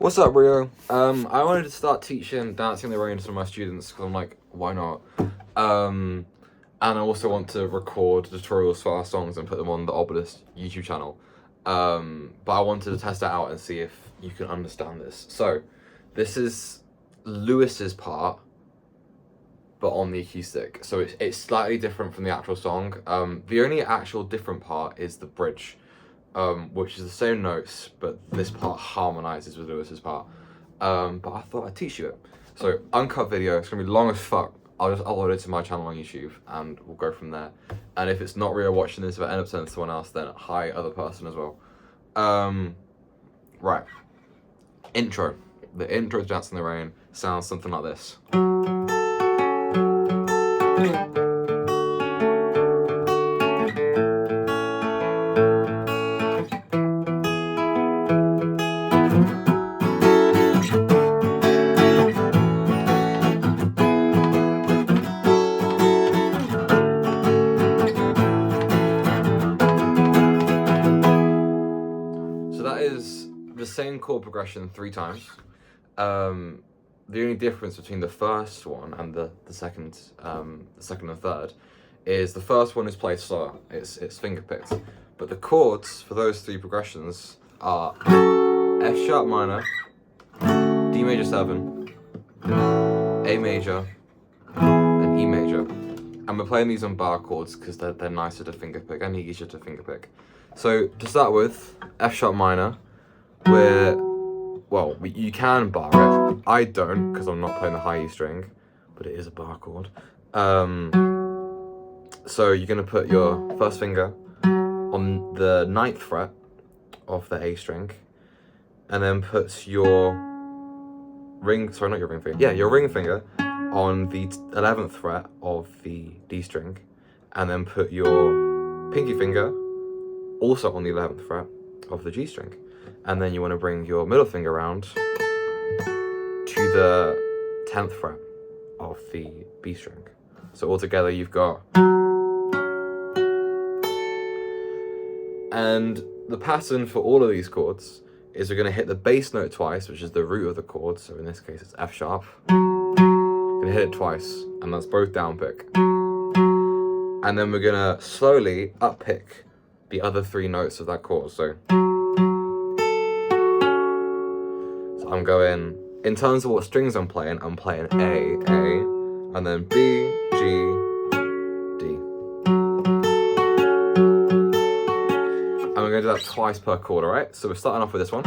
What's up, Reyo? I wanted to start teaching Dancing in the Rain to my students because I'm like, why not? And I also want to record tutorials for our songs and put them on the OBELISK YouTube channel. But I wanted to test that out and see if you can understand this. So, this is Lewis's part, but on the acoustic. So it's slightly different from the actual song. The only actual different part is the bridge. Which is the same notes, but this part harmonizes with Lewis's part. But I thought I'd teach you it. So, uncut video, it's gonna be long as fuck. I'll just upload it to my channel on YouTube and we'll go from there. And if it's not Reyo watching this, if I end up sending it to someone else, then hi, other person as well. Right. Intro. The intro to Dancing in the Rain sounds something like this. The same chord progression 3 times. The only difference between the first one and the second and third is the first one is played slower. It's finger picked, but the chords for those 3 progressions are F sharp minor, D major 7, A major, and E major. And we're playing these on bar chords because they're nicer to finger pick and easier to finger pick. So to start with, F sharp minor. You can bar it. I don't, because I'm not playing the high E string, but it is a bar chord. So you're going to put your first finger on the 9th fret of the A string, and then put your ring finger on the 11th fret of the D string, and then put your pinky finger also on the 11th fret of the G string. And then you want to bring your middle finger around to the 10th fret of the B string. So altogether you've got... And the pattern for all of these chords is we're going to hit the bass note twice, which is the root of the chord. So in this case it's F sharp. We're going to hit it twice, and that's both down pick. And then we're going to slowly up pick the other 3 notes of that chord. So I'm going, in terms of what strings I'm playing A, and then B, G, D. And we're going to do that twice per chord, alright? So we're starting off with this one.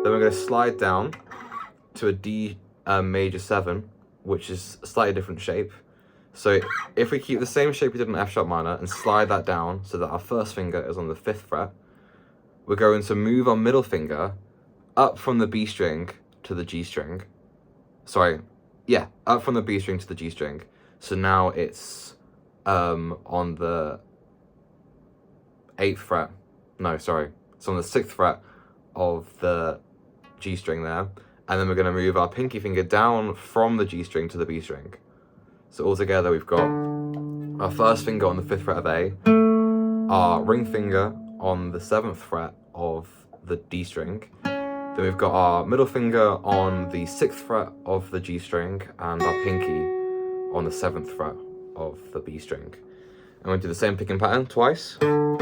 Then we're going to slide down to a D major 7, which is a slightly different shape. So if we keep the same shape we did in F sharp minor and slide that down so that our first finger is on the 5th fret, we're going to move our middle finger up from the B string to the G string. Up from the B string to the G string. So now it's on the 8th fret. It's on the 6th fret of the G string there. And then we're going to move our pinky finger down from the G string to the B string. So altogether we've got our first finger on the 5th fret of A, our ring finger on the 7th fret of the D string. Then we've got our middle finger on the 6th fret of the G string and our pinky on the 7th fret of the B string. And we'll do the same picking pattern twice. Then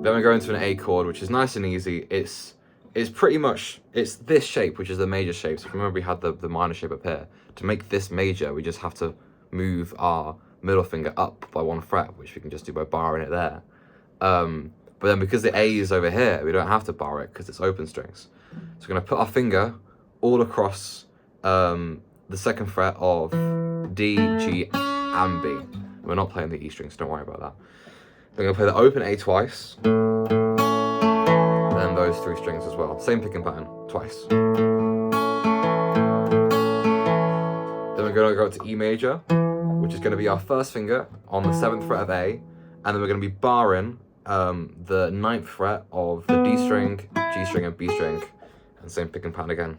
we go into an A chord, which is nice and easy. It's pretty much, it's this shape, which is the major shape. So remember we had the minor shape up here. To make this major, we just have to move our middle finger up by 1 fret, which we can just do by barring it there. But then because the A is over here, we don't have to bar it because it's open strings. So we're going to put our finger all across the 2nd fret of D, G, and B. We're not playing the E string, so don't worry about that. We're going to play the open A twice, and those 3 strings as well. Same picking pattern, twice. Then we're going to go to E major, which is going to be our first finger on the 7th fret of A, and then we're going to be barring the 9th fret of the D string, G string, and B string, and same picking pattern again.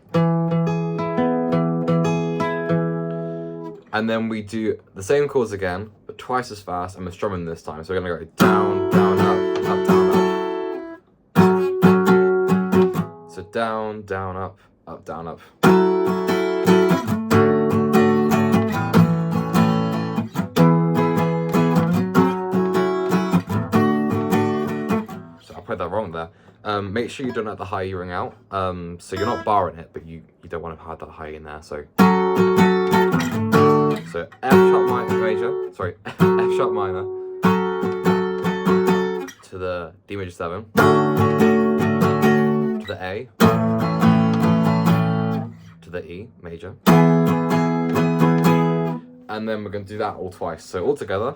And then we do the same chords again, but twice as fast, and we're strumming this time. So we're going to go down, down, up, down, down, up, up, down, up. So I played that wrong there. Make sure you don't let the high E ring out. So you're not barring it, but you don't want to have that high in there. So F sharp minor major, sorry, F sharp minor to the D major 7, to the A, to the E major, and then we're going to do that all twice. So all together.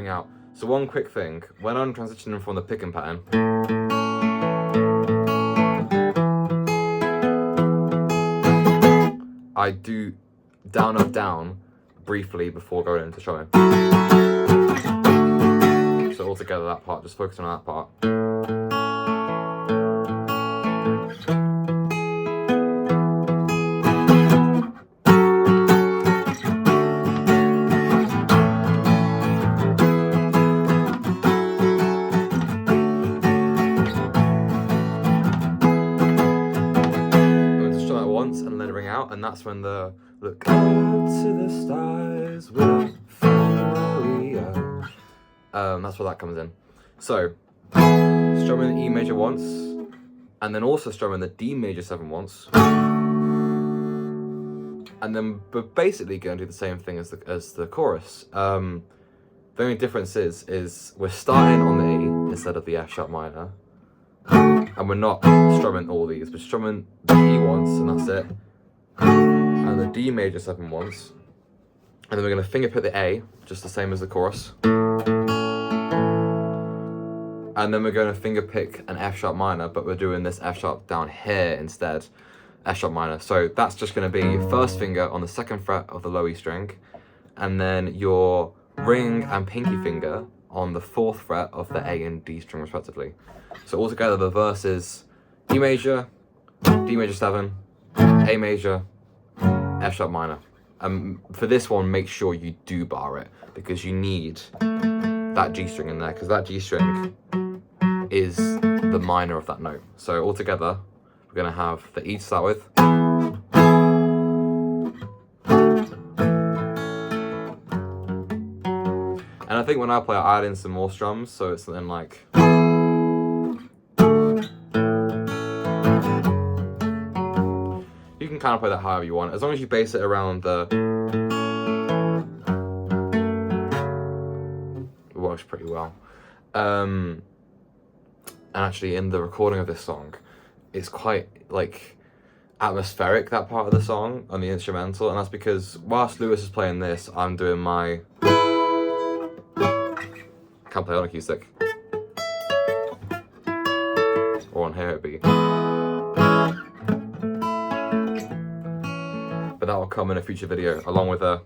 Out. So one quick thing, when I'm transitioning from the picking pattern, I do down, up, down briefly before going into strumming. So altogether that part, just focusing on that part. And that's when the look up to the stars, we'll find where we are. That's where that comes in. So strumming the E major once, and then also strumming the D major 7 once, and then we're basically going to do the same thing as the chorus. The only difference is we're starting on the E instead of the F sharp minor, and we're not strumming all these. We're strumming the E once, and that's it. And the D major 7 once, and then we're going to finger pick the A, just the same as the chorus, and then we're going to finger pick an F sharp minor, but we're doing this F sharp down here instead, F sharp minor. So that's just going to be your first finger on the 2nd fret of the low E string, and then your ring and pinky finger on the 4th fret of the A and D string respectively. So altogether the verse is E major, D major 7, A major, F sharp minor. For this one, make sure you do bar it, because you need that G string in there, because that G string is the minor of that note. So all together, we're going to have the E to start with, and I think when I play, I add in some more strums, so it's something like. You can kind of play that however you want, as long as you base it around the. It works pretty well. And actually, in the recording of this song, it's quite like atmospheric, that part of the song on the instrumental, and that's because whilst Lewis is playing this, I'm doing my. Can't play on acoustic. Or on here it'd be. But that will come in a future video along with a.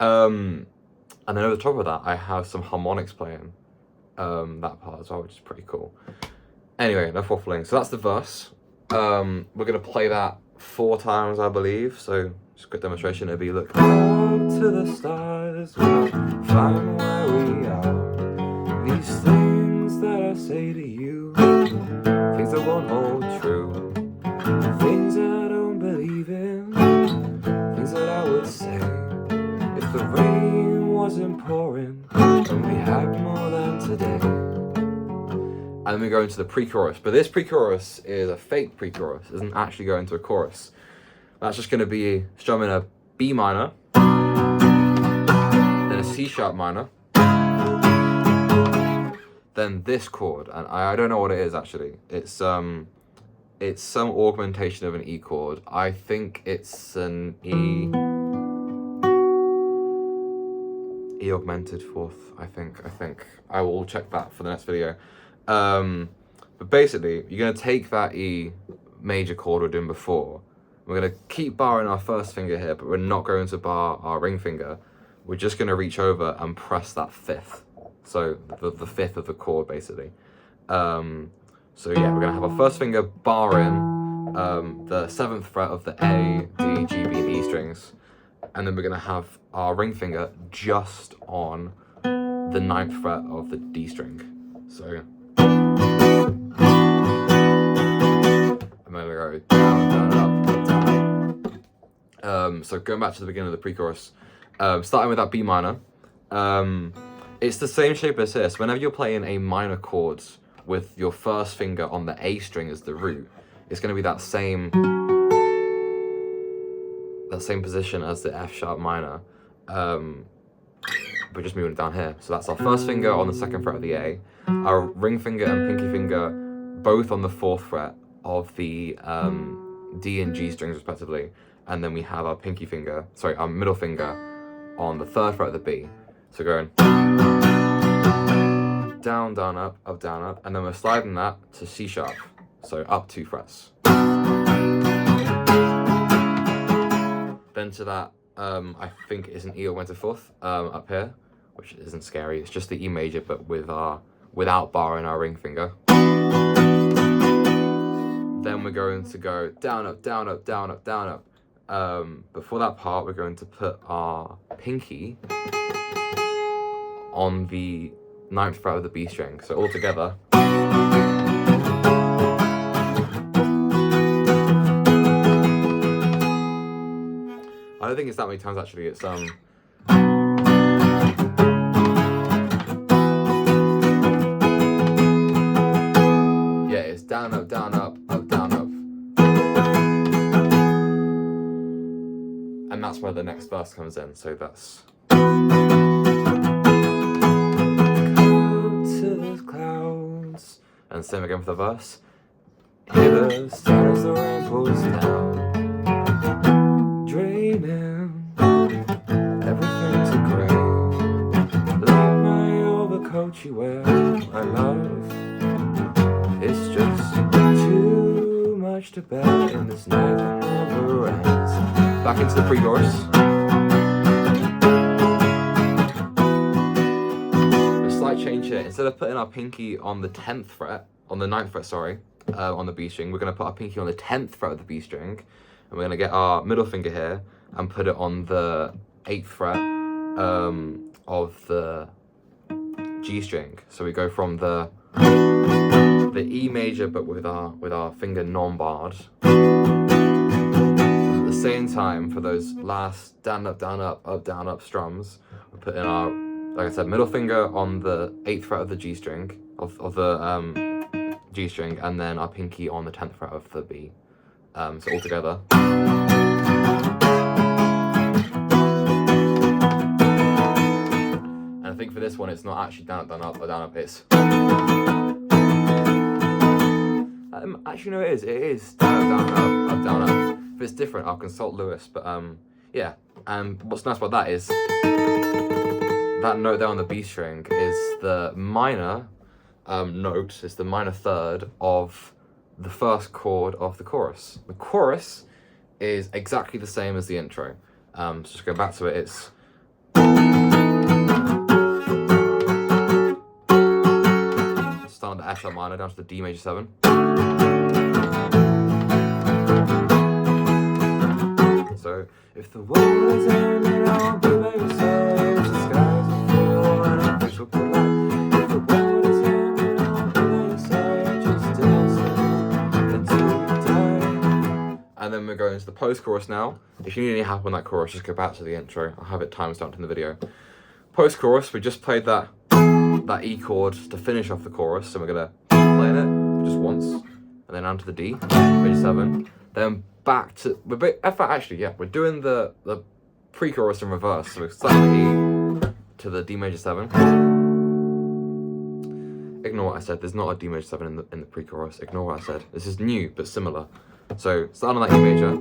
And then over the top of that, I have some harmonics playing that part as well, which is pretty cool. Anyway, enough waffling. So that's the verse. We're gonna play that 4 times, I believe. So just a quick demonstration. It'll be look up to the stars, we'll find where we are. These things that I say to you, things that won't hold true, things I don't believe in, things that I would say if the rain wasn't pouring and we had more than today. And then we go into the pre-chorus, but this pre-chorus is a fake pre-chorus. It doesn't actually go into a chorus. That's just going to be strumming a B minor, then a C sharp minor, then this chord, and I don't know what it is actually. It's some augmentation of an E chord. I think it's an E augmented 4th. I think I will check that for the next video. But basically, you're gonna take that E major chord we're doing before. We're going to keep barring our first finger here, but we're not going to bar our ring finger. We're just going to reach over and press that fifth. So the fifth of the chord, basically. So yeah, we're going to have our first finger barring the 7th fret of the A, D, G, B, and E strings. And then we're going to have our ring finger just on the 9th fret of the D string. So, and then we go down, down, up, down. So going back to the beginning of the pre-chorus, starting with that B minor, it's the same shape as this. Whenever you're playing a minor chords with your first finger on the A string as the root, it's going to be that same position as the F sharp minor. We're just moving it down here. So that's our first finger on the 2nd fret of the A, our ring finger and pinky finger both on the 4th fret of the D and G strings respectively, and then we have our our middle finger on the 3rd fret of the B. So going down, down, up, and then we're sliding that to C sharp, so up 2 frets. Then to that, I think is an E or went to 4th up here, which isn't scary. It's just the E major, but without barring our ring finger. Then we're going to go down, up, down, up, down, up, down, up. Before that part, we're going to put our pinky on the 9th fret of the B string. So all together. I don't think it's that many times actually. It's yeah, it's down, up, down, up, down, up. And that's where the next verse comes in. So that's clouds. And same again for the verse. Hear the stars, the rain pours down. Dreaming, everything's a gray. Like my overcoat you wear, my love. It's just too much to bear in this night that never ends. Back into the pre-chorus. A slight change here. Instead of putting our pinky on the 10th fret, on the 9th fret, sorry, on the B string, we're going to put our pinky on the 10th fret of the B string. And we're going to get our middle finger here and put it on the 8th fret of the G string. So we go from the E major, but with our finger non-barred. At the same time, for those last down, up, down, up, down, up strums, we're putting our, like I said, middle finger on the 8th fret of the G string, of the G string, and then our pinky on the 10th fret of the B. So all together. And I think for this one, it's not actually down, down, up, or down, up. It's actually no, it is. It is down, down, up, down, up. If it's different, I'll consult Lewis. But yeah. And what's nice about that is that note there on the B string is the minor note. It's the minor third of the first chord of the chorus. The chorus is exactly the same as the intro. So just go back to it. It's starting the F sharp minor down to the D major 7. So if the world is ending, I'll be by your side. The skies will fall and our fish will collide. If the world is ending, I'll be by your side. Just dancing until we die. And then we're going into the post-chorus now. If you need any help on that chorus, just go back to the intro. I'll have it timestamped in the video. Post-chorus, we just played that E chord to finish off the chorus. So we're gonna play it just once, and then onto the D, major 7. Then back to we're doing the pre-chorus in reverse. So we're starting the E to the D major 7. Ignore what I said. There's not a D major 7 in the pre-chorus. Ignore what I said. This is new but similar. So starting on that E major,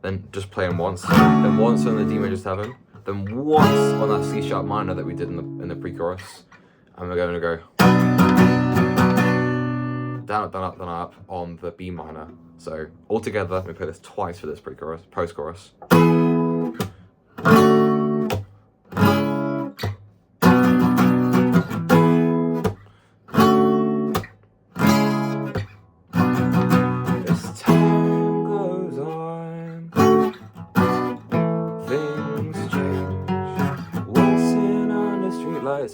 then just playing once, then once on the D major 7, then once on that C sharp minor that we did in the pre-chorus, and we're going to go down, up, down, up, down, up on the B minor. So altogether, let me play this twice for this pre-chorus, post-chorus.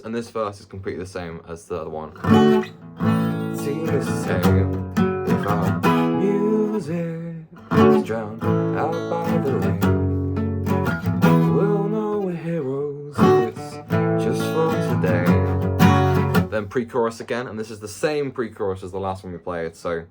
And this verse is completely the same as the other one. Seems the same if our music is drowned out by the rain. We'll know we're heroes, it's just for today. Then pre-chorus again, and this is the same pre-chorus as the last one we played, so.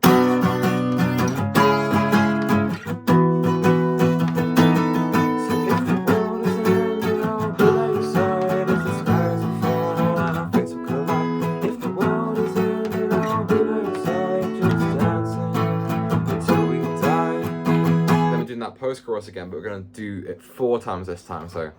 Post-chorus again, but we're going to do it 4 times this time, so.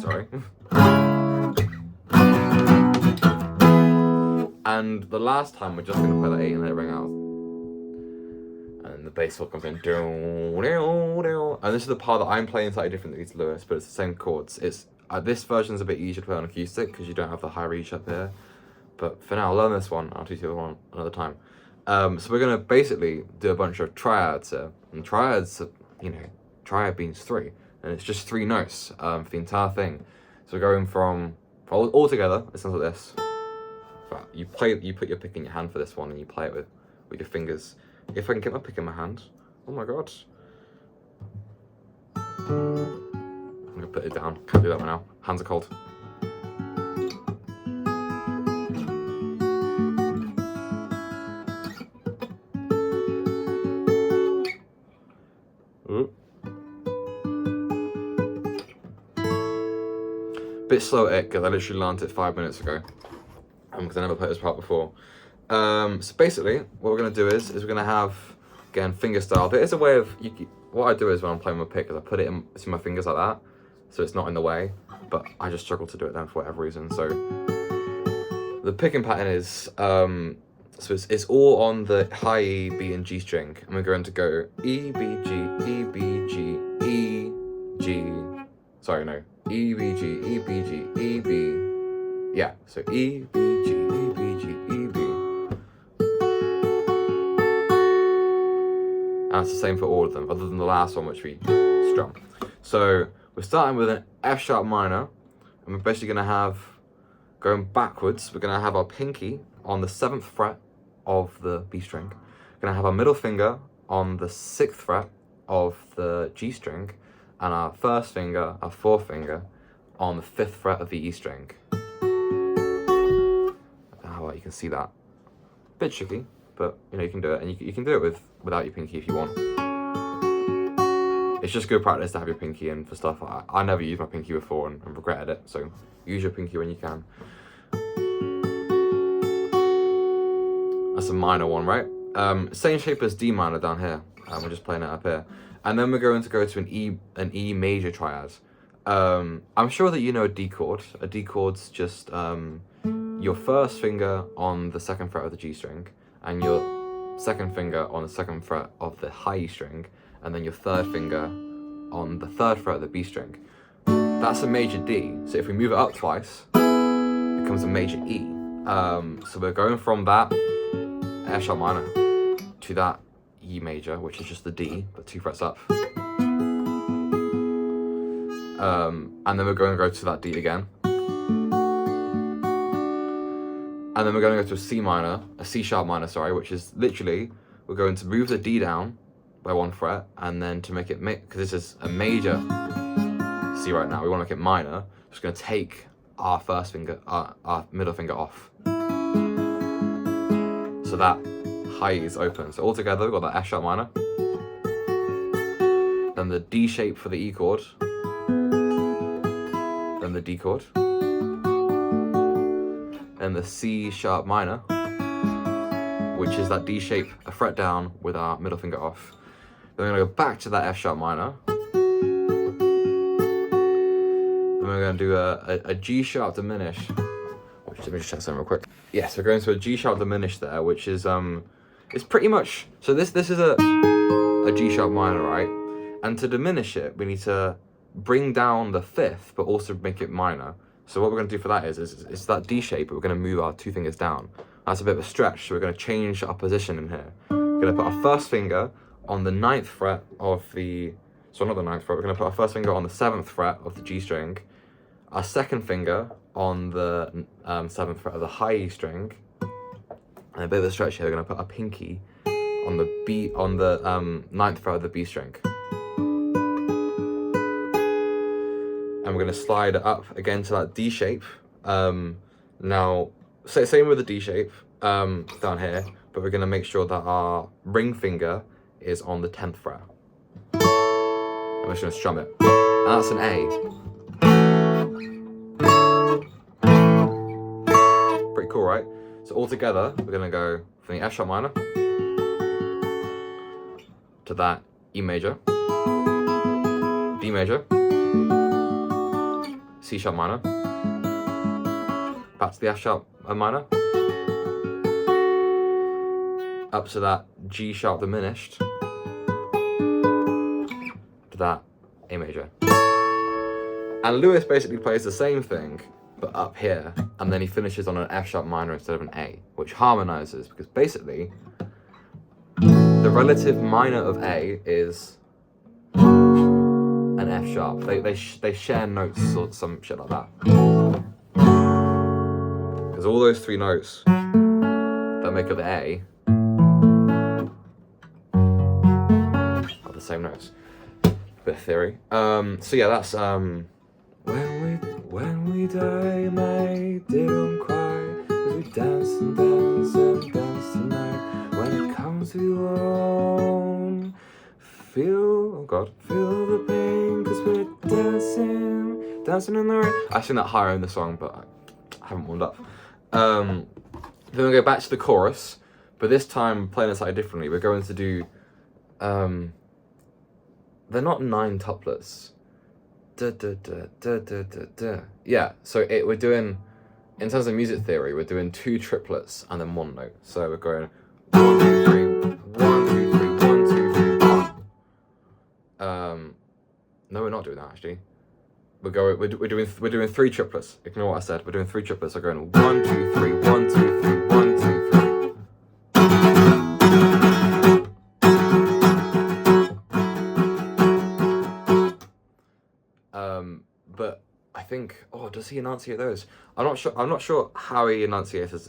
Sorry. And the last time we're just going to play that 8 and let it ring out. And the bass will comes in, and this is the part that I'm playing slightly differently to Lewis, but it's the same chords. It's this version's a bit easier to play on acoustic because you don't have the high reach up here. But for now, I'll learn this one. I'll teach you the other one another time. So we're gonna basically do a bunch of triads here, and triads, you know, triad means 3, and it's just 3 notes for the entire thing. So we're going from all together. It sounds like this. You put your pick in your hand for this one, and you play it with your fingers. If I can get my pick in my hand. Oh my god. I'm gonna put it down. Can't do that right now. Hands are cold. Ooh. Bit slow at it because I literally learned it 5 minutes ago. Because I never played this part before. So basically, what we're going to do is we're going to have, again, finger style. There is a way of, what I do is when I'm playing my pick is I put it in my fingers like that, so it's not in the way, but I just struggle to do it then for whatever reason. So the picking pattern is, so it's all on the high E, B, and G string, and we're going to go E, B, G, E, B, G, E, G, sorry, no, E, B, G, E, B, G, E, B, yeah, so E, B, G, E, B, G, E, B. And it's the same for all of them, other than the last one, which we strum. So we're starting with an F sharp minor, and we're basically going to have, going backwards, we're going to have our pinky on the 7th fret of the B string. We're going to have our middle finger on the 6th fret of the G string, and our first finger, our 4th finger, on the 5th fret of the E string. I don't know how well you can see that. Bit tricky, but you know you can do it, and you can do it without your pinky if you want. It's just good practice to have your pinky in for stuff. I never used my pinky before and regretted it, so use your pinky when you can. That's a minor one, right? Same shape as D minor down here. We're just playing it up here, and then we're going to go to an E major triad. I'm sure that you know a D chord. A D chord's just your first finger on the 2nd fret of the G string, and your 2nd finger on the 2nd fret of the high E string, and then your 3rd finger on the 3rd fret of the B string. That's a major D, so if we move it up twice, it becomes a major E. So we're going from that F sharp minor to that E major, which is just the D, but 2 frets up. And then we're going to go to that D again. And then we're going to go to a C minor, a C sharp minor, sorry, which is literally, we're going to move the D down by 1 fret, and then to make it, because this is a major C right now, we want to make it minor, just going to take our first finger, our middle finger off. So that high E is open. So all together, we've got that F sharp minor, then the D shape for the E chord, then the D chord, then the C sharp minor which is that D shape, a fret down with our middle finger off. Then we're gonna go back to that F sharp minor. Then we're gonna do a G sharp diminish. Which, let me just check something real quick. Yes, we're going to a G sharp diminish there, which is it's pretty much, so this is a G sharp minor, right? And to diminish it, we need to bring down the fifth, but also make it minor. So what we're going to do for that is that D shape, but we're going to move our two fingers down. That's a bit of a stretch, so we're going to change our position in here. We're going to put our first finger on the 9th fret of the, so not the 9th fret, we're going to put our first finger on the 7th fret of the G string, our second finger on the 7th fret of the high E string, and a bit of a stretch here, we're going to put our pinky on the 9th fret of the B string. And we're going to slide it up again to that D shape. Now, same with the D shape down here, but we're going to make sure that our ring finger is on the 10th fret. I'm just going to strum it. And that's an A. Pretty cool, right? So all together, we're going to go from the F sharp minor to that E major, D major, C sharp minor, back to the F sharp minor, up to that G sharp diminished, to that A major. And Lewis basically plays the same thing, but up here, and then he finishes on an F sharp minor instead of an A, which harmonizes, because basically, the relative minor of A is an F sharp. They share notes or some shit like that. Because all those three notes that make up the A are the same notes. Bit of theory. So yeah, that's when we die, mate, don't cry, 'cause we dance and dance and dance tonight. When it comes to your own, feel the pain, 'cause we're dancing in the rain. I sing that higher in the song, but I haven't warmed up. Then we'll go back to the chorus, but this time playing it slightly differently. We're going to do, they're not 9 tuplets. Da, da, da, da, da, da, da. Yeah, so we're doing, in terms of music theory, we're doing 2 triplets and then 1 note. So we're going 1, 2, 3, 1, 2, 3, 1, 2, 3, 1. No, we're not doing that actually. We're doing 3 triplets. Ignore what I said. We're doing 3 triplets. We're going 1, 2, 3, 1, 2, 3, 1, 2, 3. But I think, does he enunciate those? I'm not sure how he enunciates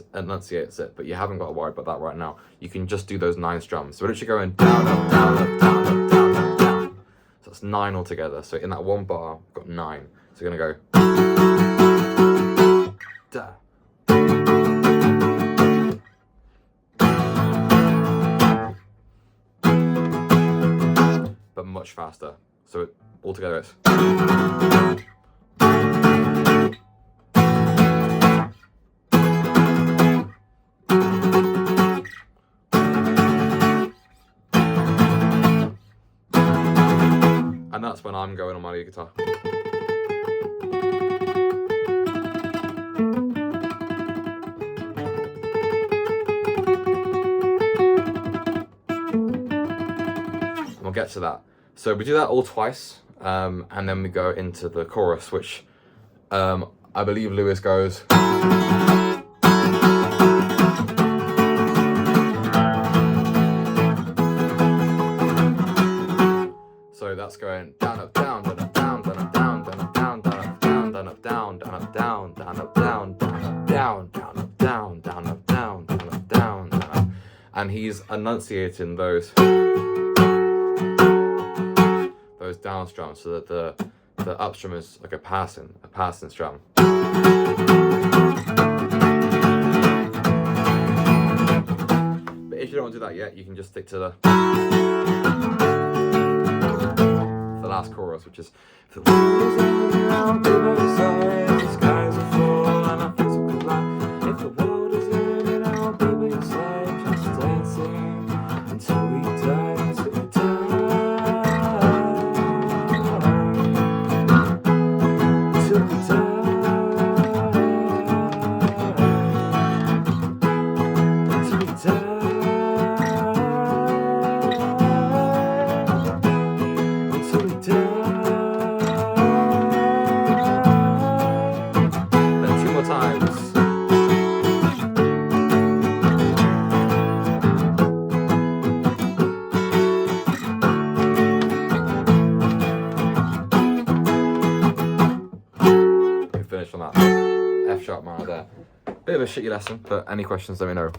it, but you haven't got to worry about that right now. You can just do those 9 strums. So we're literally going down, up, down, up, down, up, down, up, down. So that's 9 altogether. So in that one bar, we've got 9. So we're gonna go da. But much faster. So altogether it's. And that's when I'm going on my lead guitar. And we'll get to that. So we do that all twice, and then we go into the chorus, which I believe Lewis goes. So that's going down, up, down, down, up, down, down, up, down, down, up, down, down, up, down, down, up, down, down, up, down, down, up, down, down, up, down, down, up, down, down, up, down, down, up, down, down, up. And he's enunciating those down strums so that the up strum is like a passing strum. But if you don't want to do that yet, you can just stick to the last chorus, which is if the world is ending, I'll be by your side. The skies are full and I feel so good. If the world is ending, I'll be by your side. Just stay. Bit of a shitty lesson, but any questions, let me know.